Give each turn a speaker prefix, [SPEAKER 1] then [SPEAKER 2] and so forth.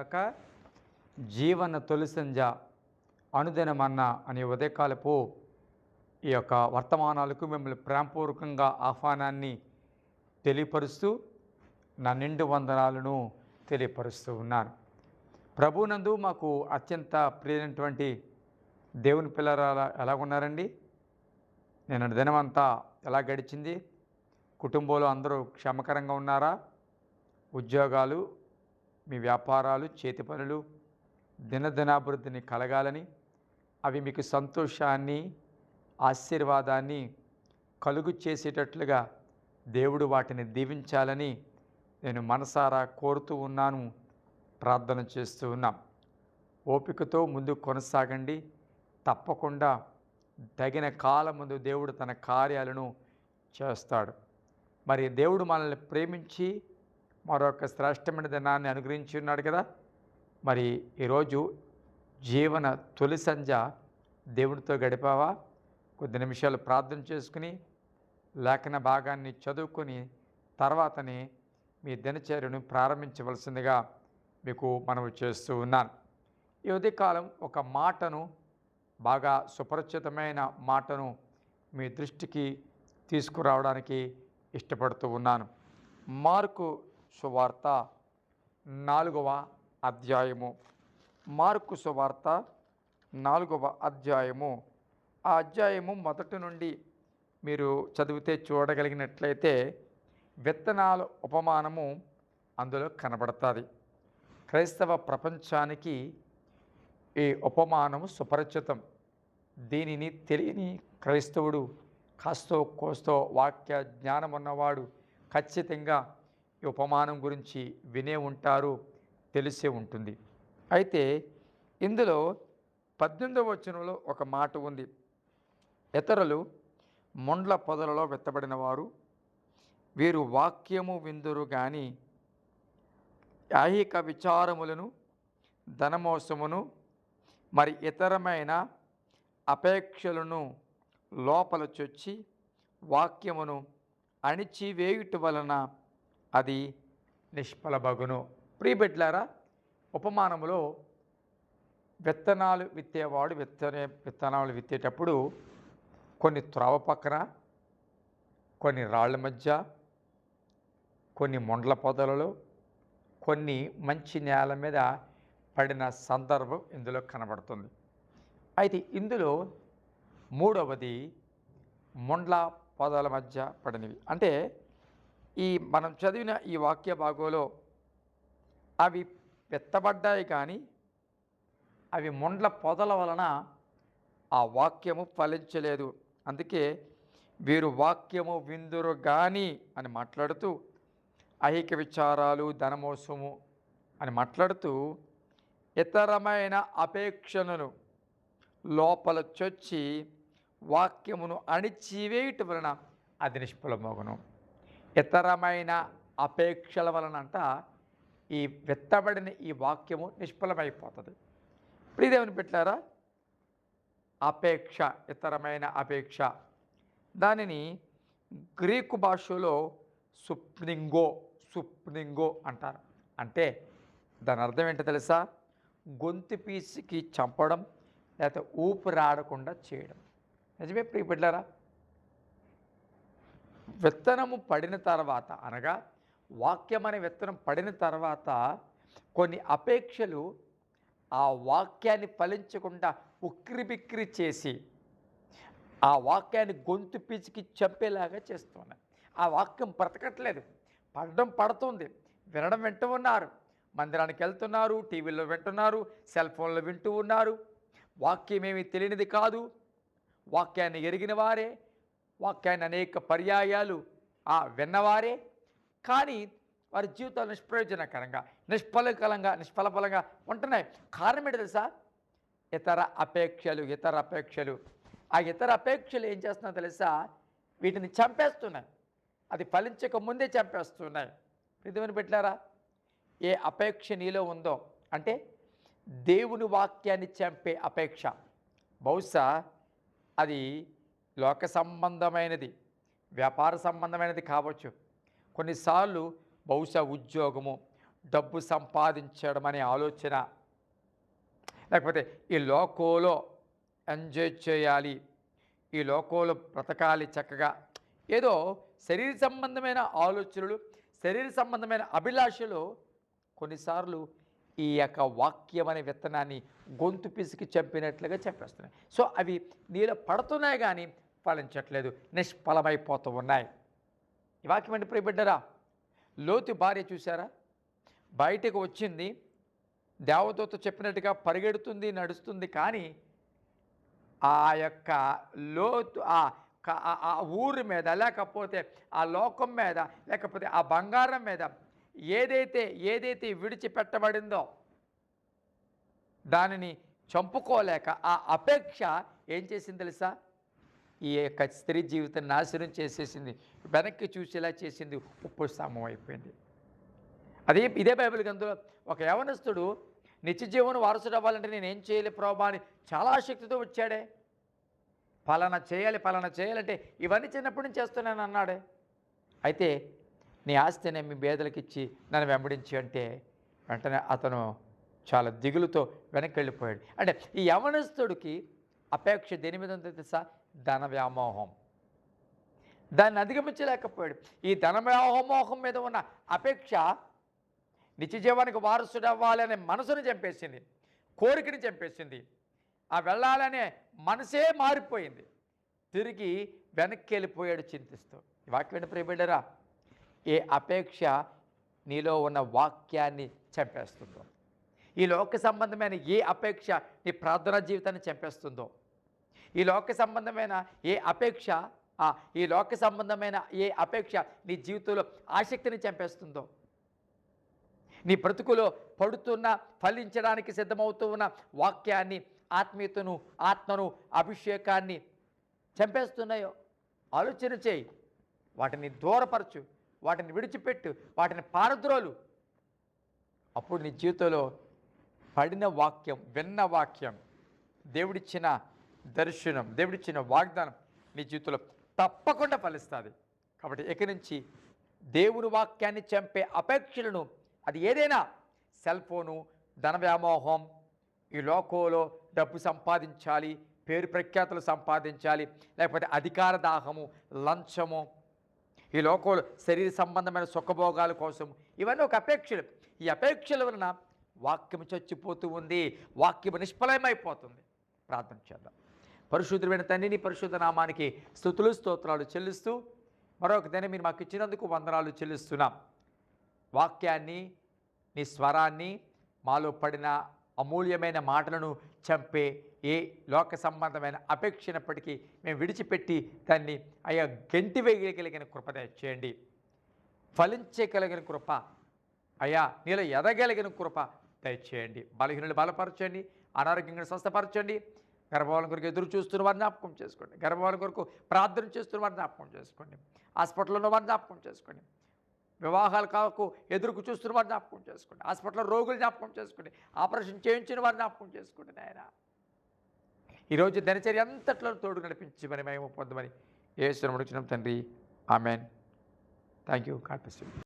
[SPEAKER 1] కలుగునుగాక. జీవన తొలి సంధ్య అనుదినమన్న అనే ఉదయకాలపు ఈ యొక్క వర్తమానాలకు మిమ్మల్ని ప్రేమపూర్వకంగా ఆహ్వానాన్ని తెలియపరుస్తూ నా నిండు వందనాలను తెలియపరుస్తూ ఉన్నాను. ప్రభునందు మాకు అత్యంత ప్రియమైనటువంటి దేవుని పిల్లల ఎలాగున్నారండి? నేను దినమంతా ఎలా గడిచింది? కుటుంబంలో అందరూ క్షేమకరంగా ఉన్నారా? ఉద్యోగాలు, మీ వ్యాపారాలు, చేతి పనులు దినదినాభివృద్ధిని కలగాలని, అవి మీకు సంతోషాన్ని, ఆశీర్వాదాన్ని కలుగు చేసేటట్లుగా దేవుడు వాటిని దీవించాలని నేను మనసారా కోరుతూ ఉన్నాను, ప్రార్థన చేస్తూ ఉన్నాం. ఓపికతో ముందుకు కొనసాగండి. తప్పకుండా తగిన కాలం ముందు దేవుడు తన కార్యాలను చేస్తాడు. మరి దేవుడు మనల్ని ప్రేమించి మరొక శ్రేష్టమైన దినాన్ని అనుగ్రహించి ఉన్నాడు కదా. మరి ఈరోజు జీవన తొలి సంధ్య దేవుడితో గడిపావా? కొద్ది నిమిషాలు ప్రార్థన చేసుకుని లేఖన భాగాన్ని చదువుకొని తర్వాతనే మీ దినచర్యను ప్రారంభించవలసిందిగా మీకు మనవి చేస్తూ ఉన్నాను. ఈ ఉదయకాలం ఒక మాటను, బాగా సుపరిచితమైన మాటను మీ దృష్టికి తీసుకురావడానికి ఇష్టపడుతూ ఉన్నాను. మార్కు సువార్త 4వ అధ్యాయము. మార్కు సువార్త 4వ అధ్యాయము. ఆ అధ్యాయము మొదటి నుండి మీరు చదివితే చూడగలిగినట్లయితే విత్తనాల ఉపమానము అందులో కనబడుతుంది. క్రైస్తవ ప్రపంచానికి ఈ ఉపమానము సుపరిచితం. దీనిని తెలియని క్రైస్తవుడు, కాస్తో కోస్తో వాక్య జ్ఞానం ఉన్నవాడు ఖచ్చితంగా ఈ ఉపమానం గురించి వినే ఉంటారు, తెలిసే ఉంటుంది. అయితే ఇందులో 18వ వచనంలో ఒక మాట ఉంది. ఇతరులు మొండ్ల పొదలలో విత్తబడిన వారు, వీరు వాక్యము విందురు గాని ఐహిక విచారములను, ధనమోసమును, మరి ఇతరమైన అపేక్షలను లోపల చొచ్చి వాక్యమును అణిచివేయుట వలన అది నిష్ఫలమగును. ప్రియబిడ్డలారా, ఉపమానములో విత్తనాలు విత్తేవాడు విత్తనాలు విత్తేటప్పుడు కొన్ని త్రోవ పక్కన, కొన్ని రాళ్ల మధ్య, కొన్ని మొండ్ల పొదలలో, కొన్ని మంచి నేల మీద పడిన సందర్భం ఇందులో కనబడుతుంది. అయితే ఇందులో మూడవది మొండ్ల పొదల మధ్య పడినవి. అంటే ఈ మనం చదివిన ఈ వాక్య భాగంలో అవి విత్తబడ్డాయి, కానీ అవి మొండ్ల పొదల వలన ఆ వాక్యము ఫలించలేదు. అందుకే వీరు వాక్యము విందురు గాని అని మాట్లాడుతూ, ఐహిక విచారాలు, ధనమోసము అని మాట్లాడుతూ, ఇతరమైన అపేక్షలను లోపల చొచ్చి వాక్యమును అణిచివేయుట వలన అది నిష్ఫలమగును. ఇతరమైన అపేక్షల వలన ఈ విత్తబడిన ఈ వాక్యము నిష్ఫలమైపోతుంది. ప్రియదేవుని బిడ్డలారా, అపేక్ష, ఇతరమైన అపేక్ష, దానిని గ్రీకు భాషలో సుప్నింగో అంటారు. అంటే దాని అర్థం ఏంటో తెలుసా? గొంతు పీసికి చంపడం, లేకపోతే ఊపిరాడకుండా చేయడం. నిజమే ప్రియబిడ్డలారా. విత్తనము పడిన తర్వాత, అనగా వాక్యం అనే విత్తనం పడిన తర్వాత కొన్ని అపేక్షలు ఆ వాక్యాన్ని ఫలించకుండా ఉక్కిరిబిక్కిరి చేసి ఆ వాక్యాన్ని గొంతు పీచికి చంపేలాగా చేస్తున్నాయి. ఆ వాక్యం బ్రతకట్లేదు. పడుతుంది, వినడం వింటూ ఉన్నారు, మందిరానికి వెళ్తున్నారు, టీవీలో వింటున్నారు, సెల్ ఫోన్లో వింటూ ఉన్నారు. వాక్యం ఏమీ తెలియనిది కాదు, వాక్యాన్ని ఎరిగిన వారే, వాక్యాన్ని అనేక పర్యాయాలు విన్నవారే, కానీ వారి జీవితాలు నిష్ప్రయోజనకరంగా, నిష్ఫలఫలంగా ఉంటున్నాయి. కారణం ఏంటి తెలుసా? ఇతర అపేక్షలు. ఆ ఇతర అపేక్షలు ఏం చేస్తున్నాయో తెలుసా? వీటిని చంపేస్తున్నాయి. అది ఫలించక ముందే చంపేస్తున్నాయి. ప్రియమైన బిడ్డలారా, ఏ అపేక్ష నీలో ఉందో, అంటే దేవుని వాక్యాన్ని చంపే అపేక్ష, బహుశా అది లోక సంబంధమైనది, వ్యాపార సంబంధమైనది కావచ్చు. కొన్నిసార్లు బహుశా ఉద్యోగము, డబ్బు సంపాదించడం అనే ఆలోచన, లేకపోతే ఈ లోకంలో ఎంజాయ్ చేయాలి, ఈ లోకంలో బ్రతకాలి చక్కగా, ఏదో శరీర సంబంధమైన ఆలోచనలు, శరీర సంబంధమైన అభిలాషలు కొన్నిసార్లు ఈ యొక్క వాక్యం అనే విత్తనాన్ని గొంతు పిసికి చంపినట్లుగా చంపేస్తున్నాయి. సో అవి నీలో పడుతున్నాయి కానీ ఫలించట్లేదు, నిష్ఫలమైపోతూ ఉన్నాయి. ఈ వాక్యం అంటే ప్రియబిడ్డరా, లోతు భార్య చూసారా, బయటకు వచ్చింది, దేవదూత చెప్పినట్టుగా పరిగెడుతుంది, నడుస్తుంది, కానీ ఆ యొక్క లోతు ఆ ఊరి మీద, లేకపోతే ఆ లోకం మీద, లేకపోతే ఆ బంగారం మీద ఏదైతే విడిచిపెట్టబడిందో దానిని చంపుకోలేక ఆ అపేక్ష ఏం చేసింది తెలుసా, ఈ యొక్క స్త్రీ జీవితం నాశనం చేసేసింది, వెనక్కి చూసేలా చేసింది, ఉప్పు స్తంభం అయిపోయింది. ఇదే బైబిల్ గ్రంథంలో ఒక యవనస్తుడు నిత్య జీవన వారసుడు అవ్వాలంటే నేనేం చేయాలి ప్రభా అని చాలా ఆసక్తితో వచ్చాడే. పలానా చేయాలంటే ఇవన్నీ చిన్నప్పటి నుంచి చేస్తున్నాను అన్నాడే. అయితే నీ ఆస్తిని మీ బేదలకు ఇచ్చి నన్ను వెంబడించి అంటే వెంటనే అతను చాలా దిగులుతో వెనక్కి వెళ్ళిపోయాడు. అంటే ఈ యవనస్తుడికి అపేక్ష దేని మీద ఉందో తెలుసా, ధన వ్యామోహం. దాన్ని అధిగమించలేకపోయాడు. ఈ ధన వ్యామోహం మీద ఉన్న అపేక్ష నిత్య జీవానికి వారసుడు అవ్వాలనే మనసును చంపేసింది, కోరికని చంపేసింది, ఆ వెళ్ళాలనే మనసే మారిపోయింది, తిరిగి వెనక్కి వెళ్ళిపోయాడు చింతిస్తూ. ఈ వాక్యం ప్రియబిడ్డరా, ఏ అపేక్ష నీలో ఉన్న వాక్యాన్ని చంపేస్తుందో, ఈ లోక సంబంధమైన ఏ అపేక్ష నీ ప్రార్థనా జీవితాన్ని చంపేస్తుందో, ఈ లోక సంబంధమైన ఏ అపేక్ష నీ జీవితంలో ఆసక్తిని చంపేస్తుందో, నీ బ్రతుకులో పడుతున్న ఫలించడానికి సిద్ధమవుతూ ఉన్న వాక్యాన్ని, ఆత్మీయతను, ఆత్మను, అభిషేకాన్ని చంపేస్తున్నాయో ఆలోచన చేయి. వాటిని దూరపరచు, వాటిని విడిచిపెట్టు, వాటిని పారద్రోలు. అప్పుడు నీ జీవితంలో పడిన వాక్యం, విన్న వాక్యం, దేవుడిచ్చిన దర్శనం, దేవుడిచ్చిన వాగ్దానం నీ జీవితంలో తప్పకుండా ఫలిస్తుంది. కాబట్టి ఇక నుంచి దేవుని వాక్యాన్ని చంపే అపేక్షలను, అది ఏదైనా, సెల్ ఫోను, ధన వ్యామోహం, ఈ లోకంలో డబ్బు సంపాదించాలి, పేరు ప్రఖ్యాతులు సంపాదించాలి, లేకపోతే అధికార దాహము, లంచము, ఈ లోకంలో శరీర సంబంధమైన సుఖభోగాల కోసం, ఇవన్నీ ఒక అపేక్షలు. ఈ అపేక్షల వలన వాక్యం చచ్చిపోతూ ఉంది, వాక్యం నిష్ఫలమైపోతుంది. ప్రార్థన చేద్దాం. పరిశుద్ధమైన తండ్రి, నీ పరిశుద్ధ నామానికి స్తుతులు స్తోత్రాలు చెల్లిస్తూ మరొక దినం మీరు మాకు ఇచ్చినందుకు వందనాలు చెల్లిస్తున్నాం. వాక్యాన్ని, నీ స్వరాన్ని, మాలో పడిన అమూల్యమైన మాటలను చంపే ఏ లోక సంబంధమైన అపేక్షనప్పటికీ మేము విడిచిపెట్టి దాన్ని అయ్యా గెంటి వేయగలిగిన కృప దయచేయండి. ఫలించగలిగిన కృప, అయ్యా నీలో ఎదగలిగిన కృప దయచేయండి. బలహీనులు బలపరచండి, అనారోగ్యంగా స్వస్థపరచండి. గర్భవాళ్ళ కొరకు ఎదురు చూస్తున్న వారిని జ్ఞాపకం చేసుకోండి. గర్భవాళ్ళ కొరకు ప్రార్థన చేస్తున్న వారిని జ్ఞాపకం చేసుకోండి. హాస్పిటల్లో ఉన్న వారిని జ్ఞాపకం చేసుకోండి. వివాహాల కాకు ఎదురుకు చూస్తున్న వారిని జ్ఞాపకం చేసుకోండి. హాస్పిటల్లో రోగులు జ్ఞాపకం చేసుకోండి. ఆపరేషన్ చేయించిన వారిని జ్ఞాపకం చేసుకోండి. నాయన ఈరోజు దినచర్య అంతట్లో తోడు నడిపించి మరి మేము పొందమని యేసు నామమున అడుగుచున్నాం తండ్రి. Amen. Thank you. God bless you.